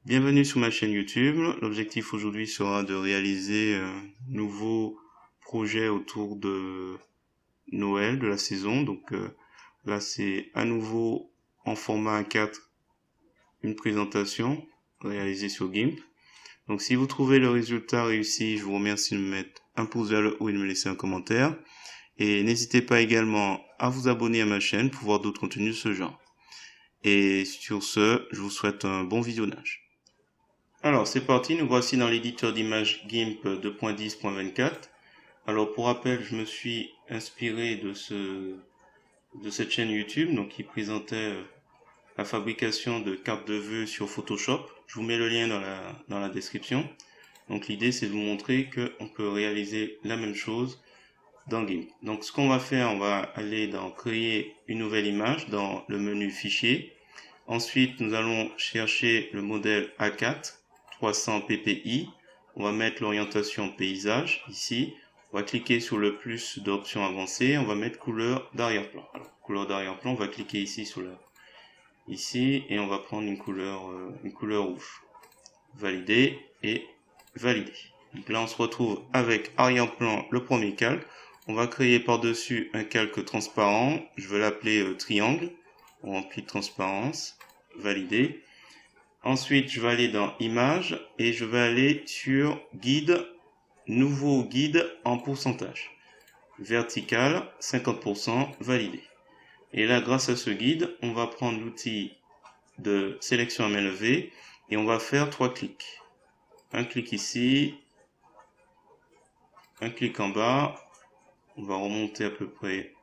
Bienvenue sur ma chaîne YouTube. L'objectif aujourd'hui sera de réaliser un nouveau projet autour de Noël, de la saison. Là, c'est à nouveau en format A4, une présentation réalisée sur GIMP. Donc si vous trouvez le résultat réussi, je vous remercie de me mettre un pouce vers le haut et de me laisser un commentaire. Et n'hésitez pas également à vous abonner à ma chaîne pour voir d'autres contenus de ce genre. Et sur ce, je vous souhaite un bon visionnage. Alors, c'est parti, nous voici dans l'éditeur d'images GIMP 2.10.24. Alors, pour rappel, je me suis inspiré de cette chaîne YouTube, donc qui présentait la fabrication de cartes de vœux sur Photoshop. Je vous mets le lien dans la description. Donc, l'idée, c'est de vous montrer qu'on peut réaliser la même chose dans GIMP. Donc, ce qu'on va faire, on va aller dans Créer une nouvelle image dans le menu Fichier. Ensuite, nous allons chercher le modèle A4 300 ppi. On va mettre l'orientation paysage ici. On va cliquer sur le plus d'options avancées. On va mettre couleur d'arrière-plan. Alors, couleur d'arrière-plan, on va cliquer ici sur ici et on va prendre une couleur rouge. Valider et valider. Donc là, on se retrouve avec arrière-plan, le premier calque. On va créer par-dessus un calque transparent. Je vais l'appeler triangle. On remplit de transparence. Valider. Ensuite, je vais aller dans Images et je vais aller sur Guide, Nouveau guide en pourcentage. Vertical, 50%, validé. Et là, grâce à ce guide, on va prendre l'outil de sélection à main levée et on va faire 3 clics. Un clic ici, un clic en bas. On va remonter à peu près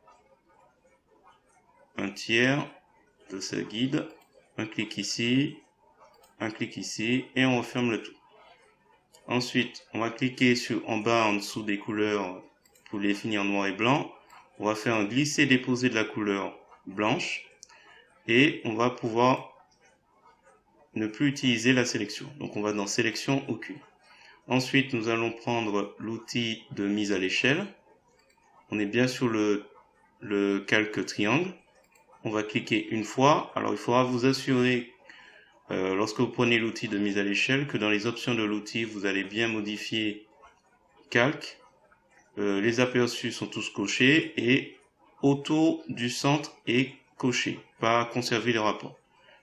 un tiers de ce guide. Un clic ici, un clic ici et on referme le tout. Ensuite, on va cliquer en bas en dessous des couleurs pour les définir en noir et blanc. On va faire un glisser-déposer de la couleur blanche et on va pouvoir ne plus utiliser la sélection. Donc on va dans sélection aucune. Ensuite, nous allons prendre l'outil de mise à l'échelle. On est bien sur le calque triangle. On va cliquer une fois. Alors il faudra vous assurer lorsque vous prenez l'outil de mise à l'échelle que dans les options de l'outil, vous allez bien modifier calque. Les aperçus sont tous cochés et autour du centre est coché, pas conserver les rapports.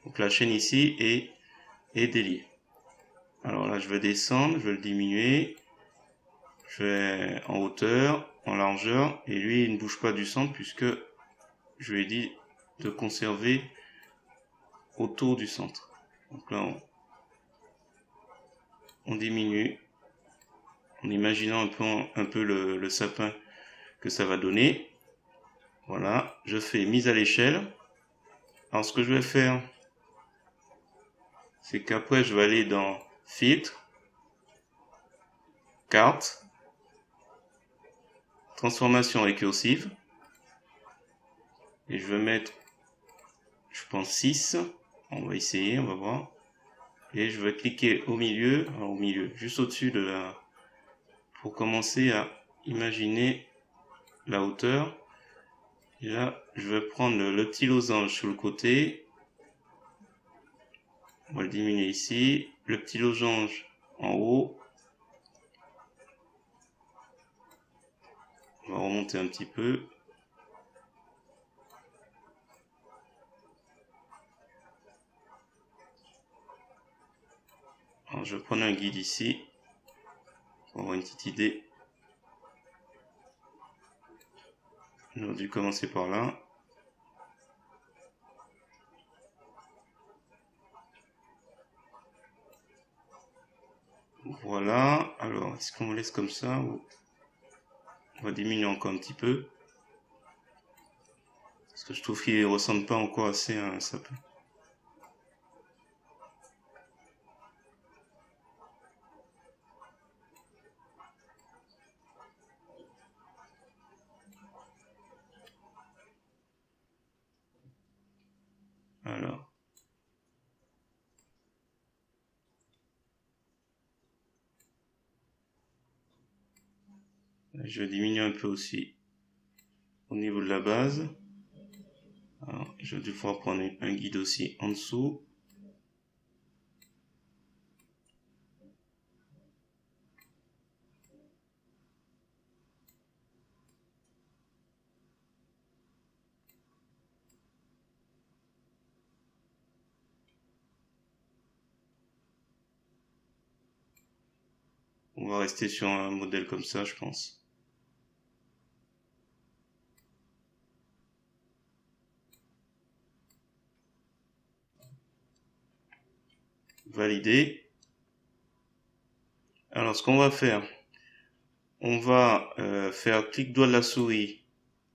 Donc la chaîne ici est déliée. Alors là, je vais descendre, je vais le diminuer, je vais en hauteur, en largeur, et lui, il ne bouge pas du centre puisque je lui ai dit de conserver autour du centre. Donc là, on diminue en imaginant un peu le sapin que ça va donner. Voilà, je fais mise à l'échelle. Alors ce que je vais faire, c'est qu'après je vais aller dans filtre, carte, transformation récursive, et je vais mettre, je pense 6, on va essayer, on va voir, et je vais cliquer au milieu, juste au-dessus de pour commencer à imaginer la hauteur. Et là, je vais prendre le petit losange sur le côté, on va le diminuer ici, le petit losange en haut, on va remonter un petit peu. Alors, je vais prendre un guide ici pour avoir une petite idée. J'aurais dû commencer par là. Voilà. Alors, est-ce qu'on laisse comme ça ou on va diminuer encore un petit peu? Parce que je trouve qu'il ne ressemble pas encore assez à un sapin. Alors. Je vais diminuer un peu aussi au niveau de la base. Alors, je vais devoir prendre un guide aussi en dessous. On va rester sur un modèle comme ça, je pense. Valider. Alors, ce qu'on va faire, on va faire clic droit de la souris,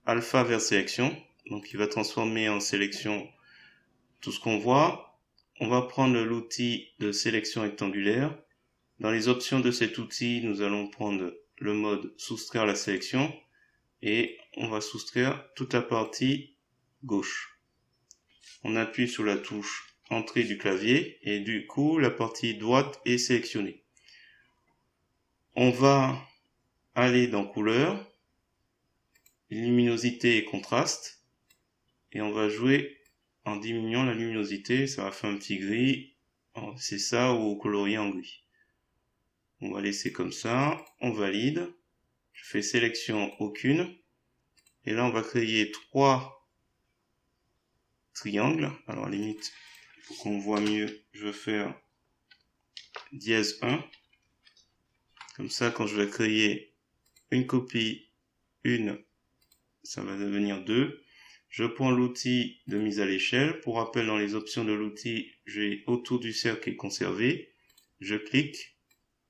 alpha vers sélection. Donc, il va transformer en sélection tout ce qu'on voit. On va prendre l'outil de sélection rectangulaire. Dans les options de cet outil, nous allons prendre le mode soustraire la sélection et on va soustraire toute la partie gauche. On appuie sur la touche entrée du clavier et du coup la partie droite est sélectionnée. On va aller dans couleur, luminosité et contraste et on va jouer en diminuant la luminosité, ça va faire un petit gris, c'est ça, ou colorier en gris. On va laisser comme ça, on valide, je fais sélection aucune, et là on va créer 3 triangles. Alors à la limite, pour qu'on voit mieux, je vais faire dièse 1. Comme ça, quand je vais créer une copie, ça va devenir 2. Je prends l'outil de mise à l'échelle. Pour rappel, dans les options de l'outil, j'ai autour du cercle qui est conservé. Je clique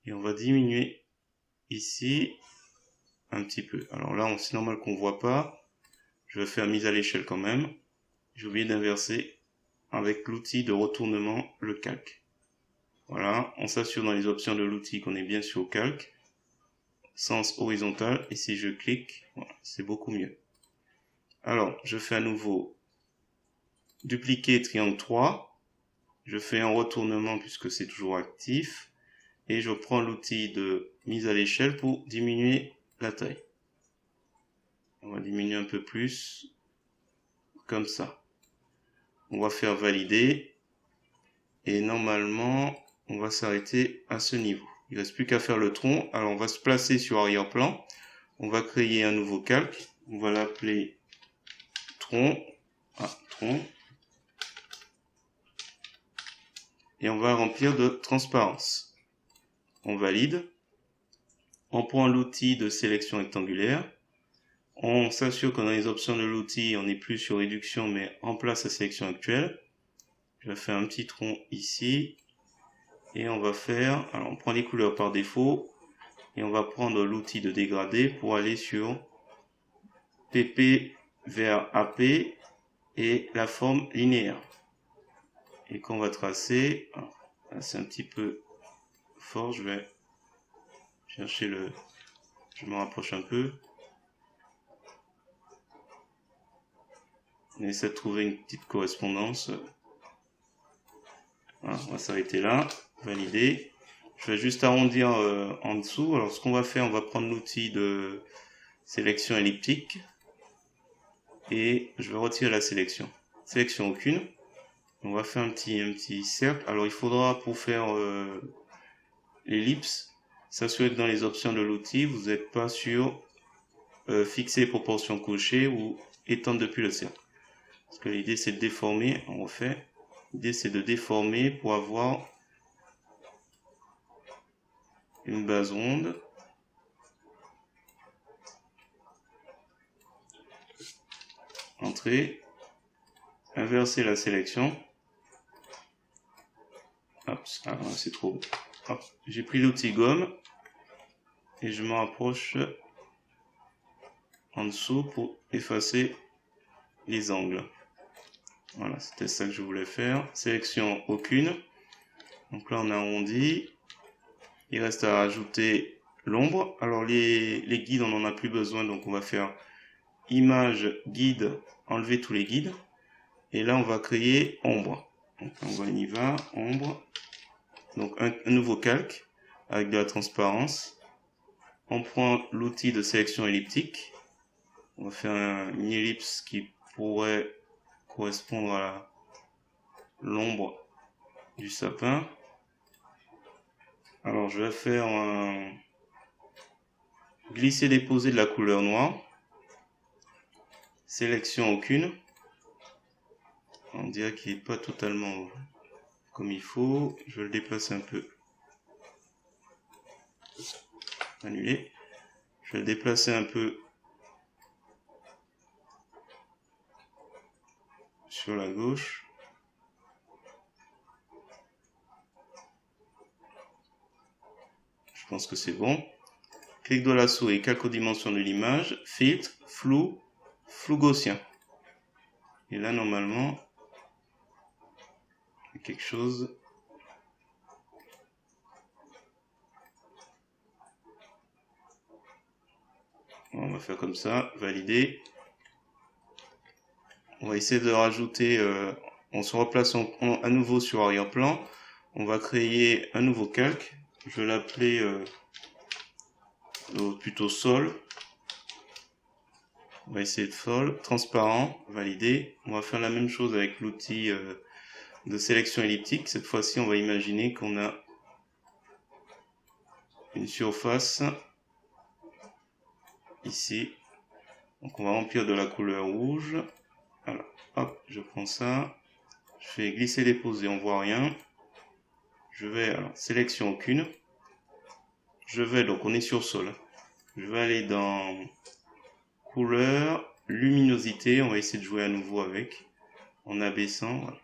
et on va diminuer ici un petit peu. Alors là, c'est normal qu'on ne voit pas. Je vais faire mise à l'échelle quand même. J'ai oublié d'inverser avec l'outil de retournement, le calque. Voilà, on s'assure dans les options de l'outil qu'on est bien sur le calque. Sens horizontal, et si je clique, voilà, c'est beaucoup mieux. Alors, je fais à nouveau dupliquer triangle 3. Je fais un retournement puisque c'est toujours actif. Et je prends l'outil de mise à l'échelle pour diminuer la taille. On va diminuer un peu plus, comme ça. On va faire valider. Et normalement, on va s'arrêter à ce niveau. Il ne reste plus qu'à faire le tronc. Alors, on va se placer sur arrière-plan. On va créer un nouveau calque. On va l'appeler tronc. Tronc. Et on va remplir de transparence. On valide. On prend l'outil de sélection rectangulaire. On s'assure que dans les options de l'outil, on n'est plus sur réduction, mais en place la sélection actuelle. Je vais faire un petit tronc ici. Et on va faire, alors on prend les couleurs par défaut. Et on va prendre l'outil de dégradé pour aller sur PP vers AP et la forme linéaire. Et qu'on va tracer, c'est un petit peu fort, je vais chercher je me rapproche un peu. On essaie de trouver une petite correspondance. Voilà, on va s'arrêter là, valider. Je vais juste arrondir en dessous. Alors ce qu'on va faire, on va prendre l'outil de sélection elliptique et je vais retirer la sélection. Sélection aucune. On va faire un petit cercle. Alors il faudra, pour faire l'ellipse, s'assurer que dans les options de l'outil, vous n'êtes pas sur fixer les proportions cochées ou étendre depuis le cercle. Parce que l'idée c'est de déformer, on refait. L'idée c'est de déformer pour avoir une base ronde. Entrée. Inverser la sélection. Hop, c'est trop. J'ai pris l'outil gomme et je me rapproche en dessous pour effacer les angles. Voilà, c'était ça que je voulais faire. Sélection aucune. Donc là on a arrondi. Il reste à rajouter l'ombre. Alors les guides on n'en a plus besoin, donc on va faire image guide, enlever tous les guides. Et là on va créer ombre. Donc on y va, ombre. Donc un nouveau calque avec de la transparence. On prend l'outil de sélection elliptique. On va faire une ellipse qui pourrait correspondre à l'ombre du sapin. Alors je vais faire un glisser-déposer de la couleur noire. Sélection aucune. On dirait qu'il n'est pas totalement comme il faut. Je vais le déplacer un peu. Annuler. Je vais le déplacer un peu sur la gauche. Je pense que c'est bon. Clic droit de la souris, calque aux dimensions de l'image, filtre, flou, flou gaussien. Et là, normalement, il y a quelque chose. On va faire comme ça, valider. On va essayer de rajouter, on se replace à nouveau sur arrière-plan. On va créer un nouveau calque. Je vais l'appeler plutôt sol. On va essayer de sol, transparent, valider. On va faire la même chose avec l'outil de sélection elliptique. Cette fois-ci, on va imaginer qu'on a une surface ici. Donc on va remplir de la couleur rouge. Voilà, hop, je prends ça. Je fais glisser déposer, on voit rien. Je vais, alors, sélection aucune. Je vais, donc on est sur sol. Je vais aller dans couleur, luminosité. On va essayer de jouer à nouveau avec. En abaissant, voilà.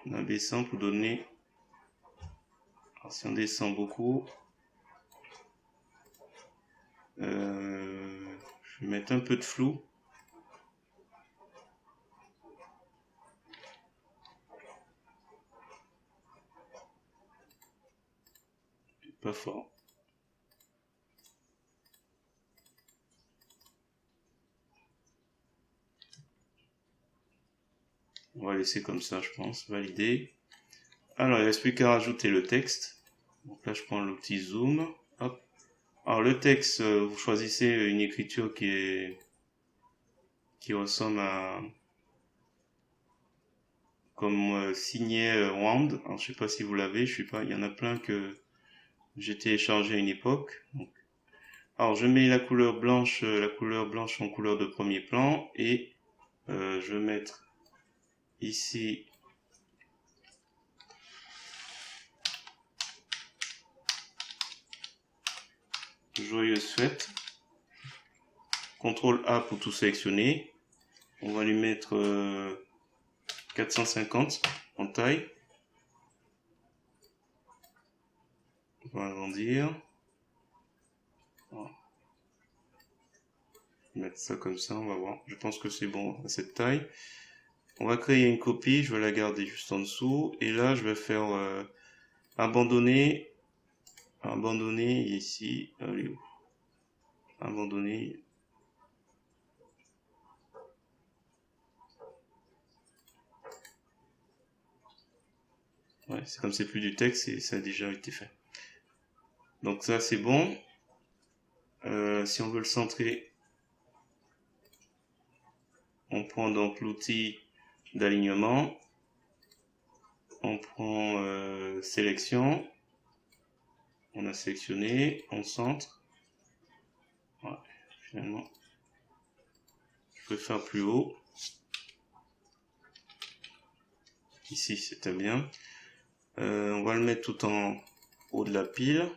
En abaissant pour donner. Alors si on descend beaucoup. Je vais mettre un peu de flou. Pas fort. On va laisser comme ça, je pense. Valider. Alors, il ne reste plus qu'à rajouter le texte. Donc là, je prends le petit zoom. Hop. Alors, le texte, vous choisissez une écriture qui ressemble à comme signé Wand. Alors, je sais pas si vous l'avez. Je sais pas. Il y en a plein que j'ai téléchargé à une époque. Donc, alors, je mets la couleur blanche en couleur de premier plan et je vais mettre ici joyeuse fête. CTRL A pour tout sélectionner. On va lui mettre 450 en taille. On va agrandir. Voilà. Mettre ça comme ça, on va voir. Je pense que c'est bon à cette taille. On va créer une copie, je vais la garder juste en dessous. Et là, je vais faire abandonner. Abandonner ici. Allez où? Abandonner. Ouais, c'est comme c'est plus du texte et ça a déjà été fait. Donc ça c'est bon. Si on veut le centrer, on prend donc l'outil d'alignement. On prend sélection. On a sélectionné, on centre. Voilà, finalement. Je peux faire plus haut. Ici c'était bien. On va le mettre tout en haut de la pile.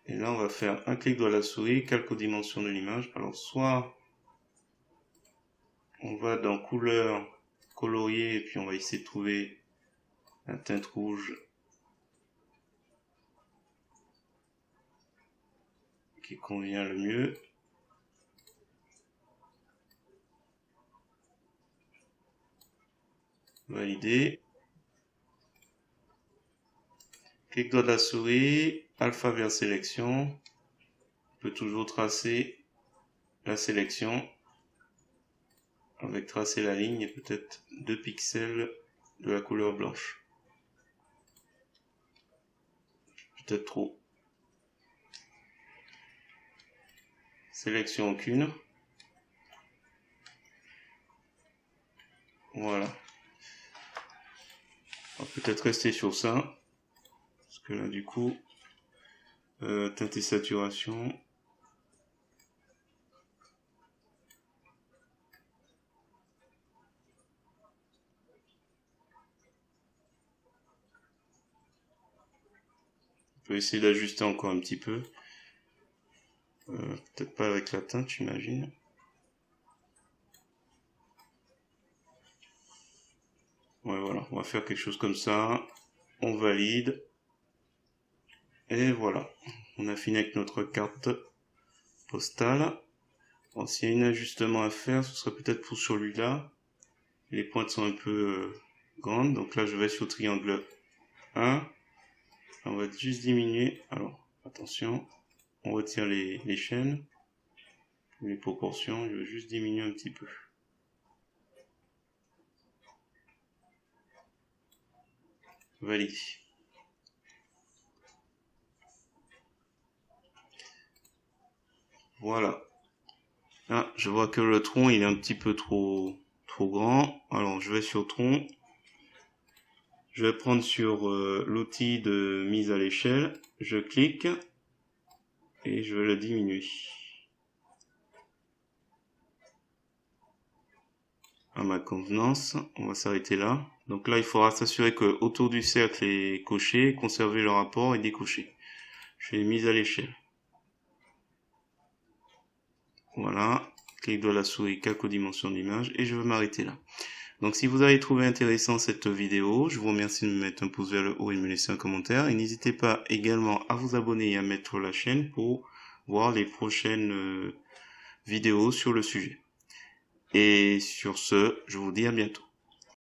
Et là, on va faire un clic droit de la souris, calque aux dimensions de l'image. Alors, soit on va dans couleur, colorier, et puis on va essayer de trouver la teinte rouge qui convient le mieux. Valider. Clic droit de la souris, alpha vers sélection. On peut toujours tracer la sélection avec tracer la ligne et peut-être 2 pixels de la couleur blanche. Peut-être trop. Sélection aucune. Voilà. On va peut-être rester sur ça. Parce que là, du coup, teinte et saturation. peux essayer d'ajuster encore un petit peu. Peut-être pas avec la teinte, j'imagine. Ouais, voilà, on va faire quelque chose comme ça. On valide. Et voilà, on a fini avec notre carte postale. Bon, s'il y a un ajustement à faire, ce serait peut-être pour celui-là. Les pointes sont un peu grandes, donc là je vais sur triangle 1. On va juste diminuer. Alors, attention, on retire les chaînes, les proportions, je vais juste diminuer un petit peu. Valide. Voilà. Là, je vois que le tronc, il est un petit peu trop grand. Alors, je vais sur tronc. Je vais prendre sur l'outil de mise à l'échelle. Je clique et je vais le diminuer à ma convenance. On va s'arrêter là. Donc là, il faudra s'assurer que autour du cercle est coché, conserver le rapport et décocher. Je fais mise à l'échelle. Voilà. Clic de la souris, calque aux dimensions d'image et je vais m'arrêter là. Donc si vous avez trouvé intéressant cette vidéo, je vous remercie de me mettre un pouce vers le haut et de me laisser un commentaire. Et n'hésitez pas également à vous abonner et à mettre la chaîne pour voir les prochaines vidéos sur le sujet. Et sur ce, je vous dis à bientôt.